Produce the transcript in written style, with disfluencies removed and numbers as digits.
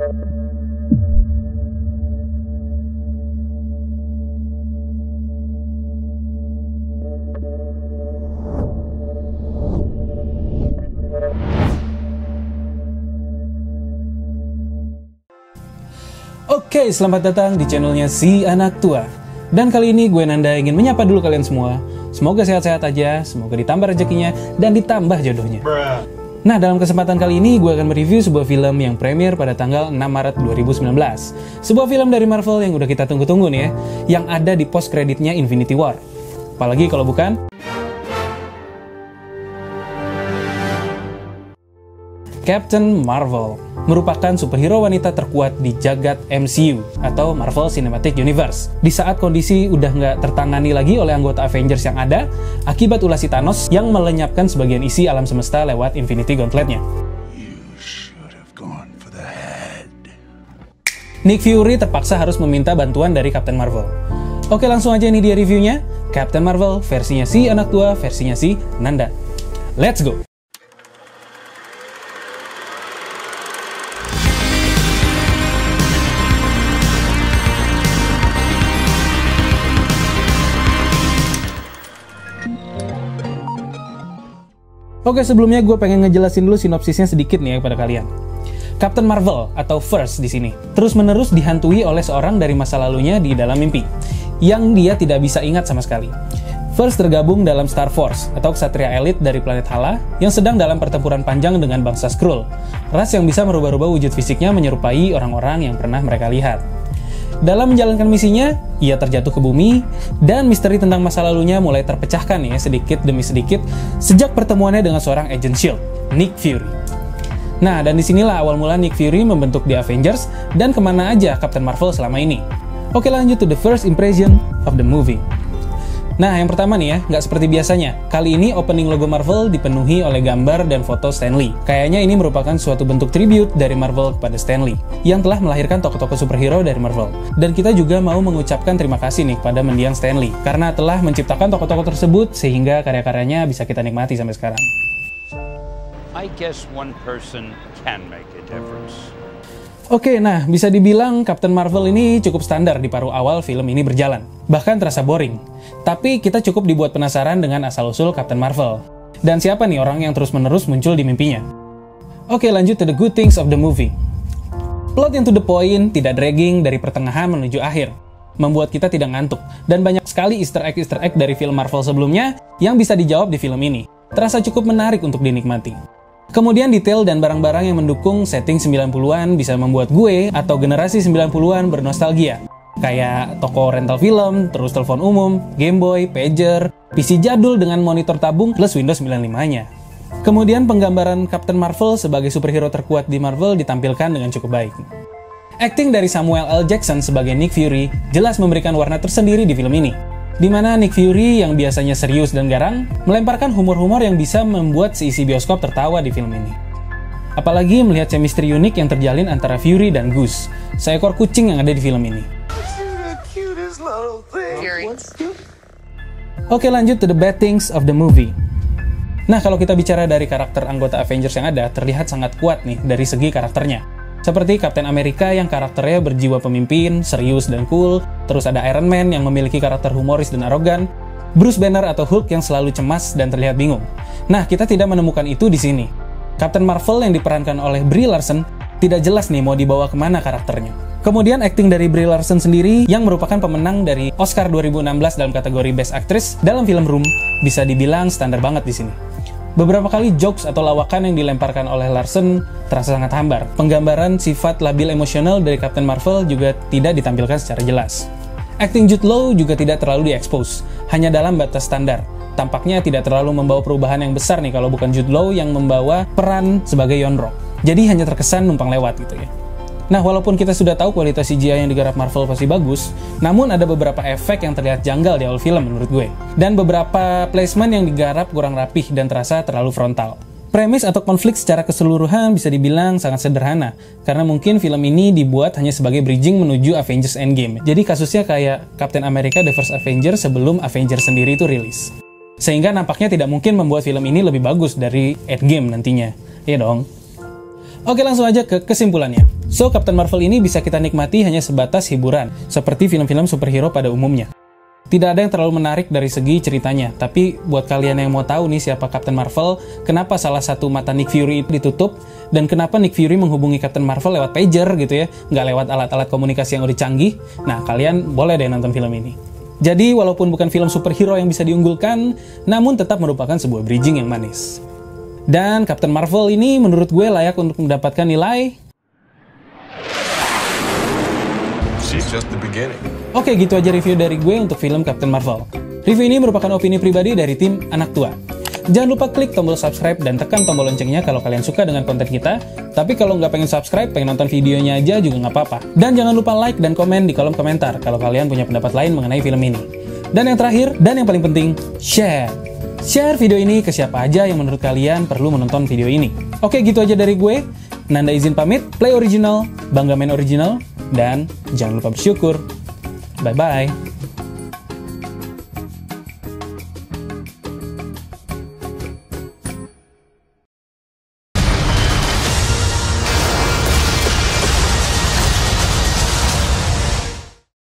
Oke, selamat datang di channelnya Si Anak Tua. Dan kali ini gue Nanda ingin menyapa dulu kalian semua. Semoga sehat-sehat aja, semoga ditambah rezekinya, dan ditambah jodohnya. Nah, dalam kesempatan kali ini gue akan mereview sebuah film yang premier pada tanggal 6 Maret 2019. Sebuah film dari Marvel yang udah kita tunggu-tunggu nih ya, yang ada di post kreditnya Infinity War. Apalagi kalau bukan Captain Marvel, merupakan superhero wanita terkuat di jagat MCU atau Marvel Cinematic Universe. Di saat kondisi udah nggak tertangani lagi oleh anggota Avengers yang ada, akibat ulah si Thanos yang melenyapkan sebagian isi alam semesta lewat Infinity Gauntlet-nya. Nick Fury terpaksa harus meminta bantuan dari Captain Marvel. Oke, langsung aja ini dia reviewnya. Captain Marvel, versinya Si Anak Tua, versinya Si Nanda. Let's go! Oke, sebelumnya gue pengen ngejelasin dulu sinopsisnya sedikit nih ya kepada kalian. Captain Marvel atau First di sini terus-menerus dihantui oleh seorang dari masa lalunya di dalam mimpi yang dia tidak bisa ingat sama sekali. First tergabung dalam Star Force atau ksatria elit dari planet Hala yang sedang dalam pertempuran panjang dengan bangsa Skrull, ras yang bisa merubah-rubah wujud fisiknya menyerupai orang-orang yang pernah mereka lihat. Dalam menjalankan misinya, ia terjatuh ke bumi, dan misteri tentang masa lalunya mulai terpecahkan ya sedikit demi sedikit sejak pertemuannya dengan seorang agent S.H.I.E.L.D., Nick Fury. Nah, dan disinilah awal mula Nick Fury membentuk The Avengers, dan kemana aja Captain Marvel selama ini. Oke, lanjut to the first impression of the movie. Nah, yang pertama nih ya, nggak seperti biasanya. Kali ini opening logo Marvel dipenuhi oleh gambar dan foto Stan Lee. Kayaknya ini merupakan suatu bentuk tribute dari Marvel kepada Stan Lee, yang telah melahirkan tokoh-tokoh superhero dari Marvel. Dan kita juga mau mengucapkan terima kasih nih kepada mendiang Stan Lee, karena telah menciptakan tokoh-tokoh tersebut sehingga karya-karyanya bisa kita nikmati sampai sekarang. I guess one person can make a difference. Oke, nah bisa dibilang Captain Marvel ini cukup standar di paruh awal film ini berjalan. Bahkan terasa boring. Tapi kita cukup dibuat penasaran dengan asal-usul Captain Marvel. Dan siapa nih orang yang terus-menerus muncul di mimpinya? Oke, lanjut to the good things of the movie. Plot yang to the point, tidak dragging dari pertengahan menuju akhir. Membuat kita tidak ngantuk. Dan banyak sekali easter egg dari film Marvel sebelumnya yang bisa dijawab di film ini. Terasa cukup menarik untuk dinikmati. Kemudian detail dan barang-barang yang mendukung setting 90-an bisa membuat gue atau generasi 90-an bernostalgia. Kayak toko rental film, terus telepon umum, Game Boy, pager, PC jadul dengan monitor tabung plus Windows 95-nya. Kemudian penggambaran Captain Marvel sebagai superhero terkuat di Marvel ditampilkan dengan cukup baik. Acting dari Samuel L. Jackson sebagai Nick Fury jelas memberikan warna tersendiri di film ini. Di mana Nick Fury yang biasanya serius dan garang, melemparkan humor-humor yang bisa membuat seisi bioskop tertawa di film ini. Apalagi melihat chemistry unik yang terjalin antara Fury dan Goose, seekor kucing yang ada di film ini. Oke, lanjut to the bad things of the movie. Nah, kalau kita bicara dari karakter anggota Avengers yang ada, terlihat sangat kuat nih dari segi karakternya. Seperti Captain America yang karakternya berjiwa pemimpin, serius dan cool, terus ada Iron Man yang memiliki karakter humoris dan arogan, Bruce Banner atau Hulk yang selalu cemas dan terlihat bingung. Nah, kita tidak menemukan itu di sini. Captain Marvel yang diperankan oleh Brie Larson tidak jelas nih mau dibawa kemana karakternya. Kemudian acting dari Brie Larson sendiri yang merupakan pemenang dari Oscar 2016 dalam kategori Best Actress dalam film Room bisa dibilang standar banget di sini. Beberapa kali jokes atau lawakan yang dilemparkan oleh Larson terasa sangat hambar. Penggambaran sifat labil emosional dari Captain Marvel juga tidak ditampilkan secara jelas. Acting Jude Law juga tidak terlalu diekspos, hanya dalam batas standar. Tampaknya tidak terlalu membawa perubahan yang besar nih kalau bukan Jude Law yang membawa peran sebagai Yon-Rogg. Jadi hanya terkesan numpang lewat gitu ya. Nah, walaupun kita sudah tahu kualitas CGI yang digarap Marvel pasti bagus, namun ada beberapa efek yang terlihat janggal di awal film menurut gue. Dan beberapa placement yang digarap kurang rapih dan terasa terlalu frontal. Premis atau konflik secara keseluruhan bisa dibilang sangat sederhana, karena mungkin film ini dibuat hanya sebagai bridging menuju Avengers Endgame. Jadi kasusnya kayak Captain America The First Avenger sebelum Avengers sendiri itu rilis. Sehingga nampaknya tidak mungkin membuat film ini lebih bagus dari Endgame nantinya. Iya dong. Oke, langsung aja ke kesimpulannya. So, Captain Marvel ini bisa kita nikmati hanya sebatas hiburan, seperti film-film superhero pada umumnya. Tidak ada yang terlalu menarik dari segi ceritanya, tapi buat kalian yang mau tahu nih siapa Captain Marvel, kenapa salah satu mata Nick Fury itu ditutup, dan kenapa Nick Fury menghubungi Captain Marvel lewat pager gitu ya, nggak lewat alat-alat komunikasi yang udah canggih, nah kalian boleh deh nonton film ini. Jadi, walaupun bukan film superhero yang bisa diunggulkan, namun tetap merupakan sebuah bridging yang manis. Dan Captain Marvel ini menurut gue layak untuk mendapatkan nilai... She's just the beginning. Oke, gitu aja review dari gue untuk film Captain Marvel. Review ini merupakan opini pribadi dari tim Anak Tua. Jangan lupa klik tombol subscribe dan tekan tombol loncengnya kalau kalian suka dengan konten kita. Tapi kalau nggak pengen subscribe, pengen nonton videonya aja juga nggak apa-apa. Dan jangan lupa like dan komen di kolom komentar kalau kalian punya pendapat lain mengenai film ini. Dan yang terakhir, dan yang paling penting, share. Share video ini ke siapa aja yang menurut kalian perlu menonton video ini. Oke, gitu aja dari gue. Nanda izin pamit, play original, bangga main original, dan jangan lupa bersyukur. Bye-bye.